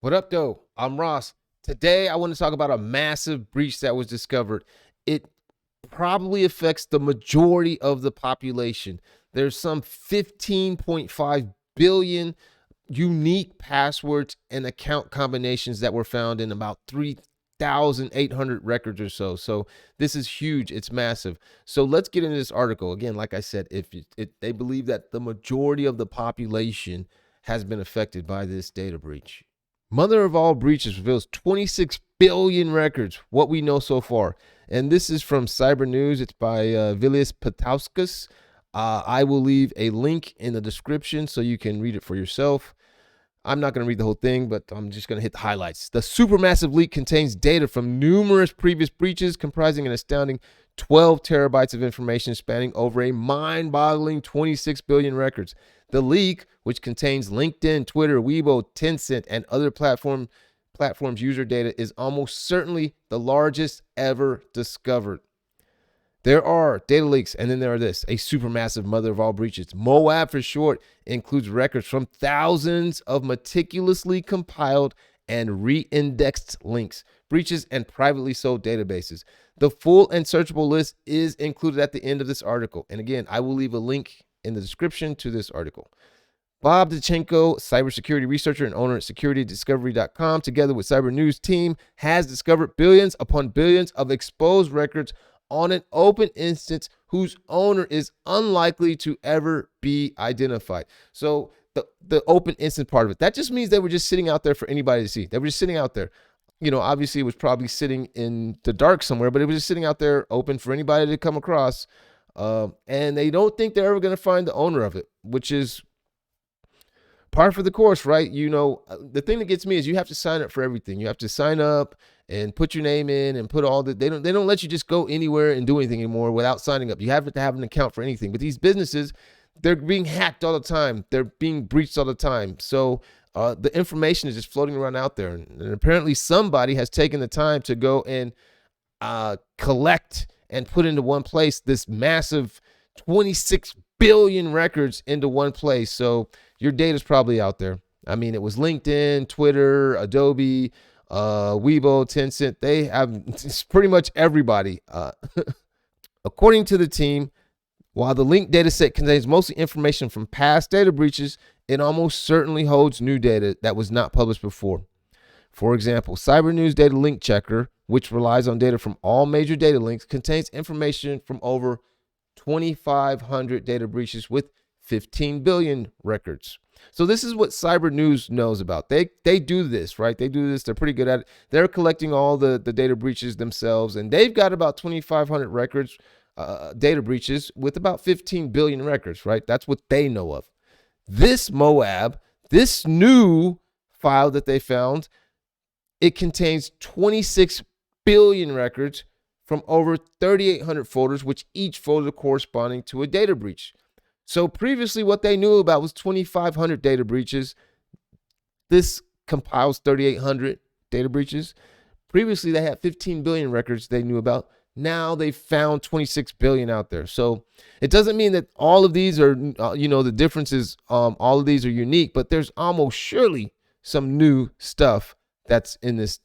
What up, though? I'm Ross. Today, I want to talk about a massive breach that was discovered. It probably affects the majority of the population. There's some 15.5 billion unique passwords and account combinations that were found in about 3,800 records or so. So this is huge. It's massive. So let's get into this article. Again, like I said, they believe that the majority of the population has been affected by this data breach. Mother of all breaches reveals 26 billion records, what we know so far. And this is from Cybernews. It's by Vilius Patauskas. I will leave a link in the description so you can read it for yourself. I'm not going to read the whole thing, but I'm just going to hit the highlights. The supermassive leak contains data from numerous previous breaches, comprising an astounding 12 terabytes of information spanning over a mind-boggling 26 billion records. The leak, which contains LinkedIn, Twitter, Weibo, Tencent, and other platforms' user data, is almost certainly the largest ever discovered. There are data leaks, and then there are a supermassive mother of all breaches. MOAB for short includes records from thousands of meticulously compiled and re-indexed links, breaches, and privately sold databases. The full and searchable list is included at the end of this article. And again, I will leave a link in the description to this article. Bob Dyachenko, cybersecurity researcher and owner at securitydiscovery.com, together with Cybernews team, has discovered billions upon billions of exposed records on an open instance whose owner is unlikely to ever be identified. So the open instance part of it, that just means they were just sitting out there for anybody to see. They were just sitting out there. Obviously it was probably sitting in the dark somewhere, but it was just sitting out there open for anybody to come across. And they don't think they're ever going to find the owner of it, which is par for the course, right? The thing that gets me is you have to sign up for everything. You have to sign up and put your name in and put all that. They don't let you just go anywhere and do anything anymore without signing up. You have to have an account for anything. But these businesses, they're being hacked all the time. They're being breached all the time. So the information is just floating around out there. And apparently somebody has taken the time to go and collect and put into one place this massive 26 billion records into one place. So your data is probably out there. I mean, it was LinkedIn, Twitter, Adobe, Weibo, Tencent. They have, it's pretty much everybody. According to the team, while the linked data set contains mostly information from past data breaches, it almost certainly holds new data that was not published before. For example, Cybernews Data Link Checker, which relies on data from all major data links, contains information from over 2,500 data breaches with 15 billion records. So this is what Cybernews knows about. They do this, right? They do this. They're pretty good at it. They're collecting all the data breaches themselves, and they've got about 2,500 records, data breaches with about 15 billion records, right? That's what they know of. This MOAB, this new file that they found, it contains 26 billion records from over 3,800 folders, which each folder corresponding to a data breach. So previously what they knew about was 2,500 data breaches. This compiles 3,800 data breaches. Previously they had 15 billion records they knew about. Now they've found 26 billion out there. So it doesn't mean that all of these are, the differences, all of these are unique, but there's almost surely some new stuff that's in this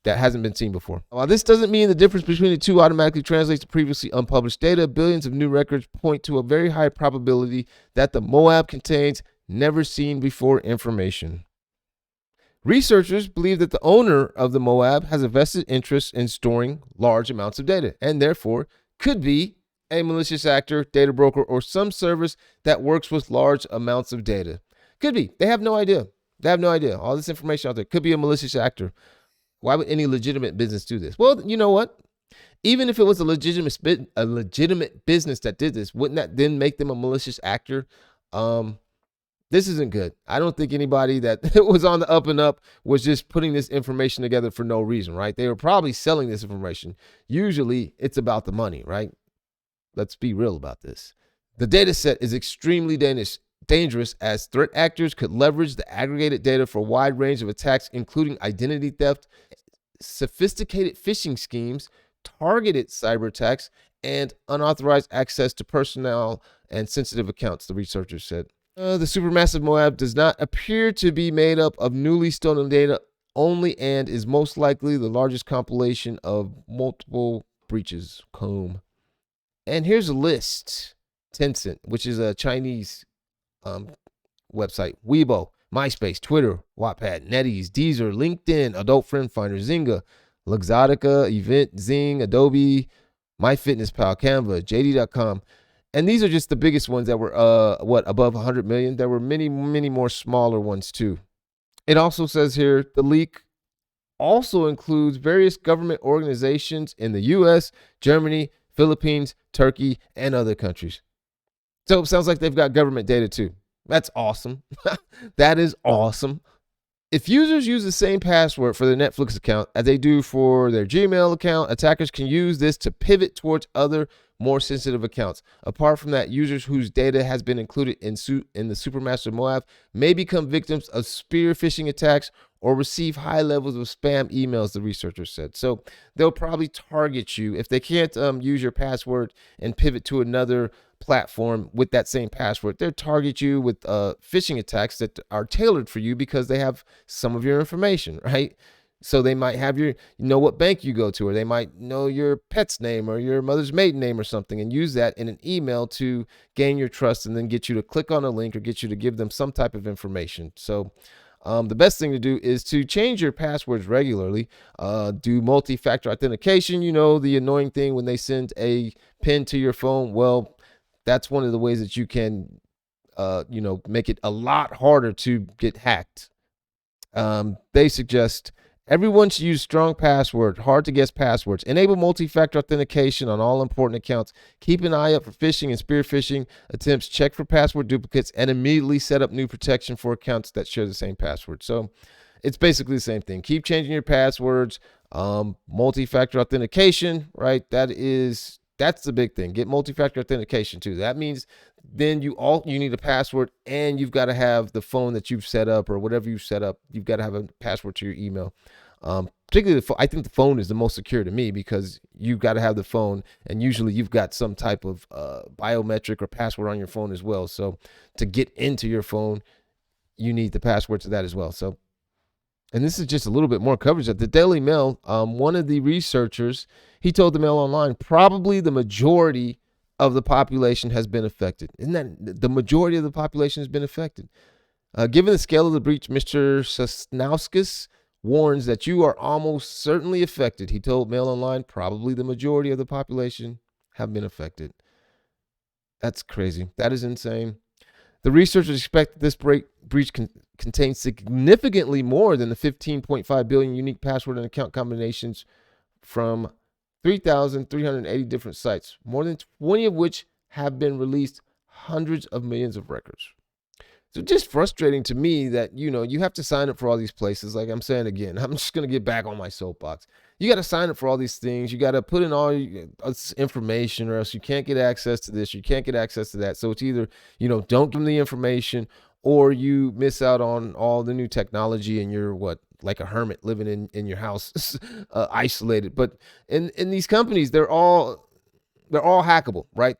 that hasn't been seen before. While this doesn't mean the difference between the two automatically translates to previously unpublished data, billions of new records point to a very high probability that the MOAB contains never seen before information. Researchers believe that the owner of the MOAB has a vested interest in storing large amounts of data and therefore could be a malicious actor, data broker, or some service that works with large amounts of data. Could be. They have no idea. All this information out there could be a malicious actor. Why would any legitimate business do this? Well, you know what? Even if it was a legitimate business that did this, wouldn't that then make them a malicious actor? This isn't good. I don't think anybody that was on the up and up was just putting this information together for no reason, right? They were probably selling this information. Usually it's about the money, right? Let's be real about this. The data set is extremely dangerous as threat actors could leverage the aggregated data for a wide range of attacks, including identity theft, sophisticated phishing schemes, targeted cyber attacks, and unauthorized access to personnel and sensitive accounts, the researchers said. The supermassive MOAB does not appear to be made up of newly stolen data only and is most likely the largest compilation of multiple breaches. Comb. And here's a list. Tencent, which is a Chinese website. Weibo, MySpace, Twitter, Wattpad, NetEase, Deezer, LinkedIn, Adult Friend Finder, Zynga, Luxottica, Event, Zing, Adobe, MyFitnessPal, Canva, JD.com. And these are just the biggest ones that were, above 100 million. There were many, many more smaller ones too. It also says here, the leak also includes various government organizations in the US, Germany, Philippines, Turkey, and other countries. So it sounds like they've got government data too. That's awesome. That is awesome. If users use the same password for their Netflix account as they do for their Gmail account, attackers can use this to pivot towards other more sensitive accounts. Apart from that, users whose data has been included in the supermassive MOAB may become victims of spear phishing attacks or receive high levels of spam emails, the researchers said. So they'll probably target you. If they can't use your password and pivot to another platform with that same password, they'll target you with phishing attacks that are tailored for you because they have some of your information, right? So they might have what bank you go to, or they might know your pet's name or your mother's maiden name or something, and use that in an email to gain your trust and then get you to click on a link or get you to give them some type of information. So the best thing to do is to change your passwords regularly. Do multi-factor authentication. The annoying thing when they send a PIN to your phone. Well, that's one of the ways that you can, make it a lot harder to get hacked. They suggest everyone should use strong password, hard to guess passwords. Enable multi-factor authentication on all important accounts. Keep an eye out for phishing and spear phishing attempts. Check for password duplicates and immediately set up new protection for accounts that share the same password. So it's basically the same thing. Keep changing your passwords. Multi-factor authentication, right? That's the big thing. Get multi-factor authentication too. That means then you need a password, and you've got to have the phone that you've set up or whatever you've set up. You've got to have a password to your email. Particularly, I think the phone is the most secure to me because you've got to have the phone, and usually you've got some type of biometric or password on your phone as well. So to get into your phone, you need the password to that as well. So. And this is just a little bit more coverage. At the Daily Mail, one of the researchers, he told the Mail Online, probably the majority of the population has been affected. Isn't that the majority of the population has been affected? Given the scale of the breach, Mr. Sosnauskas warns that you are almost certainly affected. He told Mail Online, probably the majority of the population have been affected. That's crazy. That is insane. The researchers expect that this breach contains significantly more than the 15.5 billion unique password and account combinations from 3,380 different sites, more than 20 of which have been released, hundreds of millions of records. So just frustrating to me that, you have to sign up for all these places. Like I'm saying again, I'm just going to get back on my soapbox. You got to sign up for all these things. You got to put in all your information, or else you can't get access to this. You can't get access to that. So it's either, don't give them the information, or you miss out on all the new technology and you're like a hermit living in your house, isolated. But in these companies, they're all hackable, right?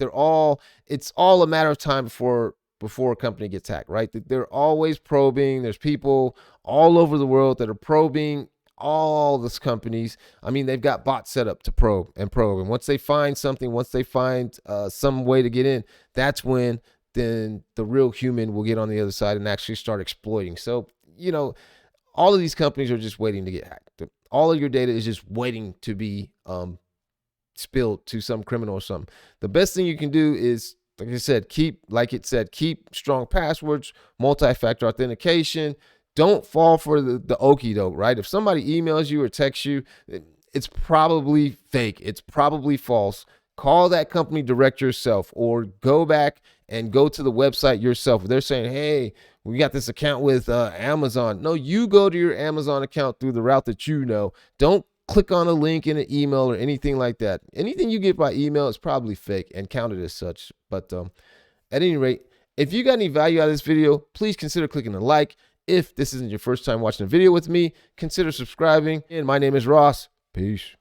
It's all a matter of time before a company gets hacked, right? They're always probing. There's people all over the world that are probing all these companies. I mean, they've got bots set up to probe. And once they find something, once they find some way to get in, that's when then the real human will get on the other side and actually start exploiting. So, all of these companies are just waiting to get hacked. All of your data is just waiting to be spilled to some criminal or something. The best thing you can do is, like I said, keep strong passwords, multi-factor authentication. Don't fall for the okie doke, right? If somebody emails you or texts you, it's probably fake. It's probably false. Call that company direct yourself, or go back and go to the website yourself. If they're saying, hey, we got this account with Amazon. No, you go to your Amazon account through the route that you know. Don't click on a link in an email or anything like that. Anything you get by email is probably fake and counted as such. But at any rate, if you got any value out of this video, please consider clicking a like. If this isn't your first time watching a video with me, consider subscribing. And my name is Ross. Peace.